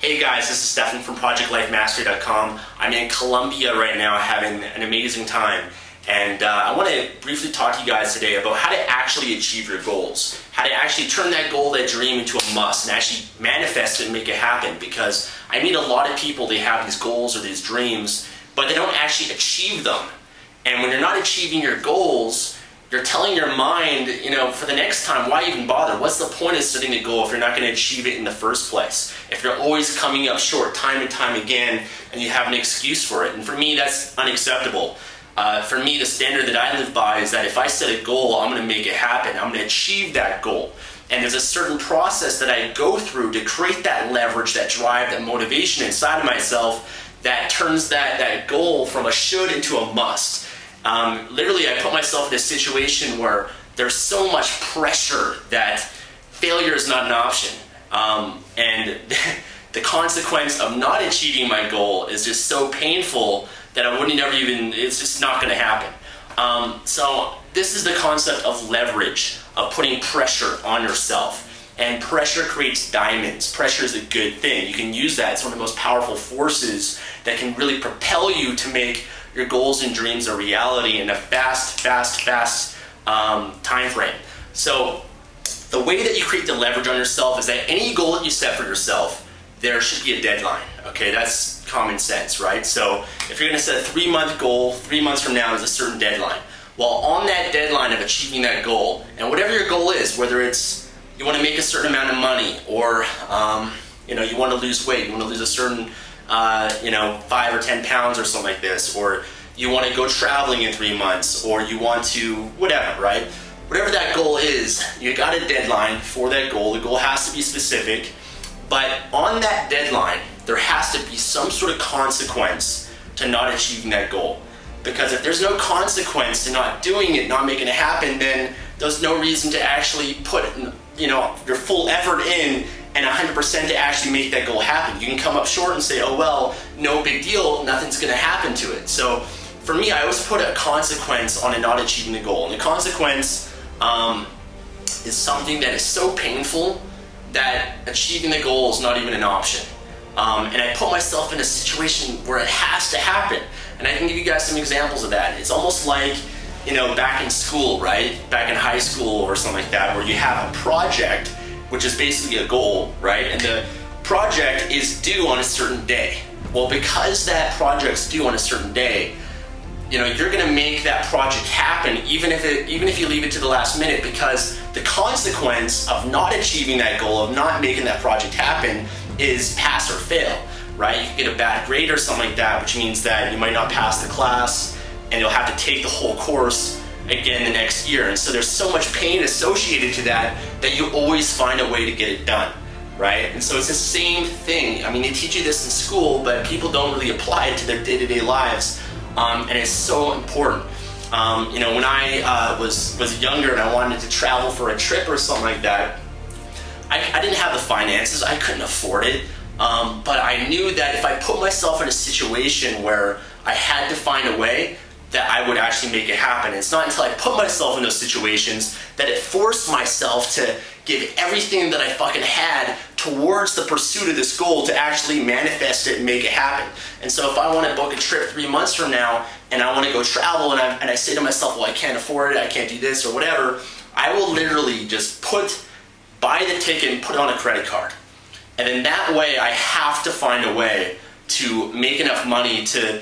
Hey guys, this is Stefan from ProjectLifeMastery.com. I'm in Colombia right now having an amazing time. And I want to briefly talk to you guys today about how to actually achieve your goals. How to actually turn that goal, that dream into a must and actually manifest it and make it happen. Because I meet a lot of people, they have these goals or these dreams, but they don't actually achieve them. And when you're not achieving your goals, you're telling your mind, for the next time, why even bother? What's the point of setting a goal if you're not going to achieve it in the first place? If you're always coming up short time and time again and you have an excuse for it. And for me, that's unacceptable. For me, the standard that I live by is that if I set a goal, I'm going to make it happen. I'm going to achieve that goal. And there's a certain process that I go through to create that leverage, that drive, that motivation inside of myself that turns that goal from a should into a must. Literally, I put myself in a situation where there's so much pressure that failure is not an option. And the consequence of not achieving my goal is just so painful that I wouldn't ever even, it's just not going to happen. So this is the concept of leverage, of putting pressure on yourself. And pressure creates diamonds. Pressure is a good thing. You can use that. It's one of the most powerful forces that can really propel you to make your goals and dreams a reality in a fast time frame. So the way that you create the leverage on yourself is that any goal that you set for yourself, there should be a deadline. Okay, that's common sense, right? So if you're going to set a 3-month goal, 3 months from now is a certain deadline. Well, on that deadline of achieving that goal, and whatever your goal is, whether it's you want to make a certain amount of money, or you want to lose weight, you want to lose a certain 5 or 10 pounds or something like this, or you want to go traveling in 3 months, or you want to whatever, right? Whatever that goal is, you got a deadline for that goal. The goal has to be specific, but on that deadline, there has to be some sort of consequence to not achieving that goal. Because if there's no consequence to not doing it, not making it happen, then there's no reason to actually put your full effort in and 100% to actually make that goal happen. You can come up short and say, oh well, no big deal, nothing's going to happen to it. So for me, I always put a consequence on it not achieving the goal. And the consequence is something that is so painful that achieving the goal is not even an option. And I put myself in a situation where it has to happen. And I can give you guys some examples of that. It's almost like, back in school, right? Back in high school or something like that, where you have a project, which is basically a goal, right? And the project is due on a certain day. Well, because that project's due on a certain day, you're going to make that project happen even if you leave it to the last minute, because the consequence of not achieving that goal, of not making that project happen, is pass or fail, right? You can get a bad grade or something like that, which means that you might not pass the class and you'll have to take the whole course again the next year. And so there's so much pain associated to that you always find a way to get it done, right? And so it's the same thing. I mean, they teach you this in school, but people don't really apply it to their day-to-day lives. And it's so important. When I was younger and I wanted to travel for a trip or something like that, I didn't have the finances, I couldn't afford it, but I knew that if I put myself in a situation where I had to find a way, that I would actually make it happen. It's not until I put myself in those situations that it forced myself to give everything that I fucking had towards the pursuit of this goal to actually manifest it and make it happen. And so if I want to book a trip 3 months from now and I want to go travel and I say to myself, well, I can't afford it, I can't do this or whatever, I will literally just buy the ticket and put it on a credit card. And then that way I have to find a way to make enough money to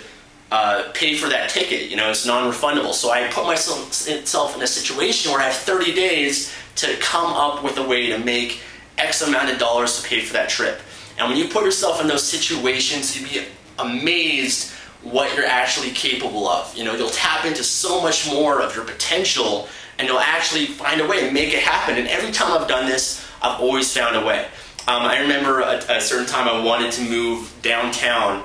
pay for that ticket. It's non-refundable. So I put myself in a situation where I have 30 days to come up with a way to make X amount of dollars to pay for that trip. And when you put yourself in those situations, you'd be amazed what you're actually capable of. You'll tap into so much more of your potential and you'll actually find a way to make it happen. And every time I've done this, I've always found a way. I remember a certain time I wanted to move downtown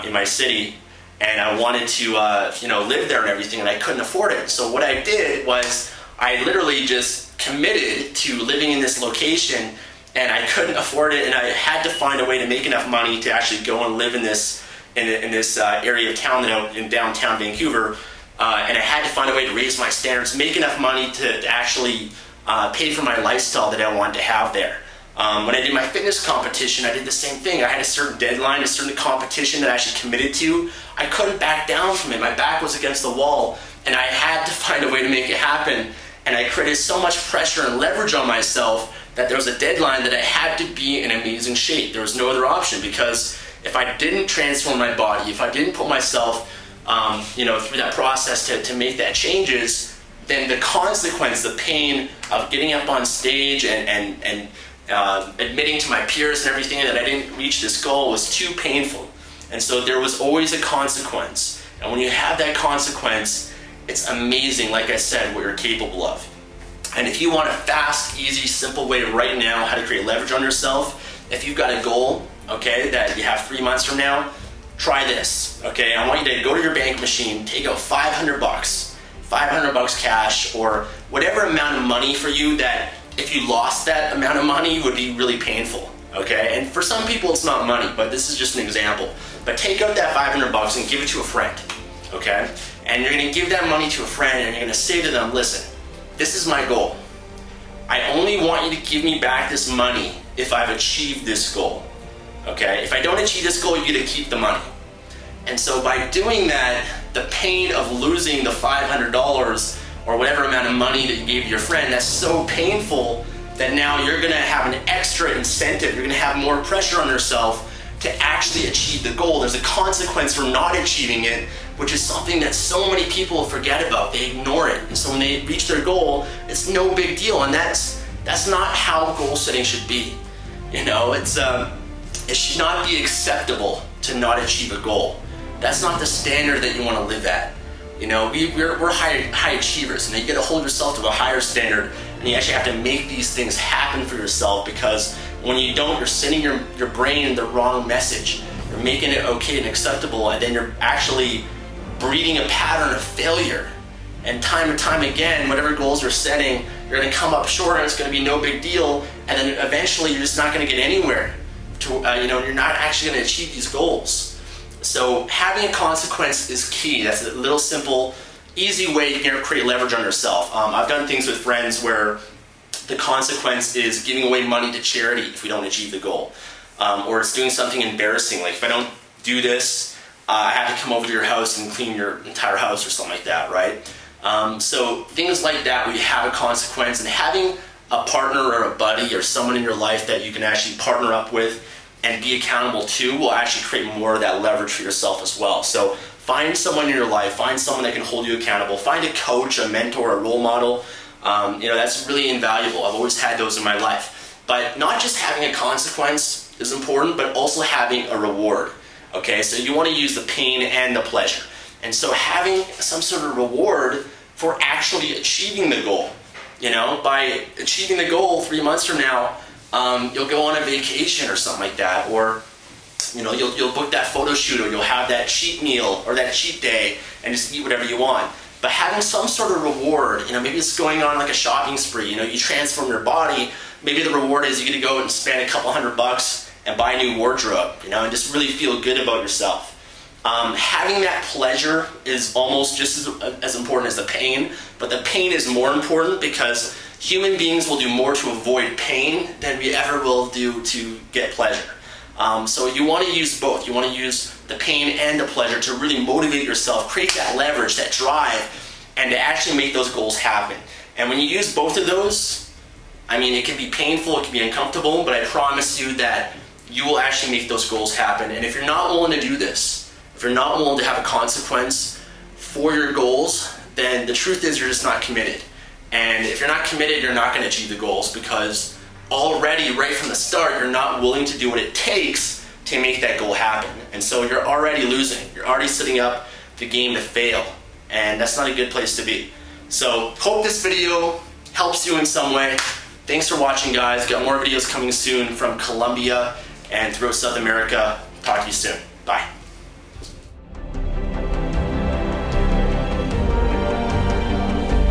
in my city, and I wanted to live there and everything, and I couldn't afford it. So what I did was I literally just committed to living in this location, and I couldn't afford it, and I had to find a way to make enough money to actually go and live in this area of town, in downtown Vancouver, and I had to find a way to raise my standards, make enough money to actually pay for my lifestyle that I wanted to have there. When I did my fitness competition, I did the same thing. I had a certain deadline, a certain competition that I actually committed to. I couldn't back down from it. My back was against the wall, and I had to find a way to make it happen. And I created so much pressure and leverage on myself that there was a deadline that I had to be in amazing shape. There was no other option, because if I didn't transform my body, if I didn't put myself through that process to make that changes, then the consequence, the pain of getting up on stage and admitting to my peers and everything that I didn't reach this goal was too painful. And so there was always a consequence. And when you have that consequence, it's amazing, like I said, what you're capable of. And if you want a fast, easy, simple way right now how to create leverage on yourself, if you've got a goal, okay, that you have 3 months from now, try this, okay? I want you to go to your bank machine, take out $500, $500 cash, or whatever amount of money for you that if you lost that amount of money would be really painful, okay? And for some people it's not money, but this is just an example. But take out that $500 and give it to a friend, okay? And you're gonna give that money to a friend and you're gonna say to them, listen, this is my goal. I only want you to give me back this money if I've achieved this goal, okay? If I don't achieve this goal, you get to keep the money. And so by doing that, the pain of losing the $500 or whatever amount of money that you gave your friend, that's so painful that now you're gonna have an extra incentive, you're gonna have more pressure on yourself to actually achieve the goal. There's a consequence for not achieving it, which is something that so many people forget about. They ignore it. And so when they reach their goal, it's no big deal. And that's not how goal setting should be. It should not be acceptable to not achieve a goal. That's not the standard that you want to live at. We're high achievers, and you got to hold yourself to a higher standard, and you actually have to make these things happen for yourself, because when you don't, you're sending your brain the wrong message. You're making it okay and acceptable, and then you're actually breeding a pattern of failure. And time again, whatever goals you're setting, you're going to come up short, and it's going to be no big deal, and then eventually you're just not going to get anywhere. You're not actually going to achieve these goals. So having a consequence is key. That's a little simple, easy way you can create leverage on yourself. I've done things with friends where the consequence is giving away money to charity if we don't achieve the goal. Or it's doing something embarrassing, like if I don't do this, I have to come over to your house and clean your entire house or something like that, right? So things like that where you have a consequence, and having a partner or a buddy or someone in your life that you can actually partner up with and be accountable to will actually create more of that leverage for yourself as well. So find someone in your life, find someone that can hold you accountable, find a coach, a mentor, a role model. That's really invaluable. I've always had those in my life. But not just having a consequence is important, but also having a reward. Okay, so you want to use the pain and the pleasure. And so having some sort of reward for actually achieving the goal. By achieving the goal 3 months from now, you'll go on a vacation or something like that, or you'll book that photo shoot, or you'll have that cheat meal or that cheat day and just eat whatever you want. But having some sort of reward, maybe it's going on like a shopping spree, you transform your body, maybe the reward is you get to go and spend a couple $100 and buy a new wardrobe, and just really feel good about yourself. Having that pleasure is almost just as important as the pain, but the pain is more important because human beings will do more to avoid pain than we ever will do to get pleasure. So you want to use both. You want to use the pain and the pleasure to really motivate yourself, create that leverage, that drive, and to actually make those goals happen. And when you use both of those, it can be painful, it can be uncomfortable, but I promise you that you will actually make those goals happen. And if you're not willing to do this, if you're not willing to have a consequence for your goals, then the truth is you're just not committed. And if you're not committed, you're not going to achieve the goals, because already right from the start, you're not willing to do what it takes to make that goal happen. And so you're already losing. You're already setting up the game to fail. And that's not a good place to be. So hope this video helps you in some way. Thanks for watching, guys. Got more videos coming soon from Colombia and throughout South America. Talk to you soon. Bye.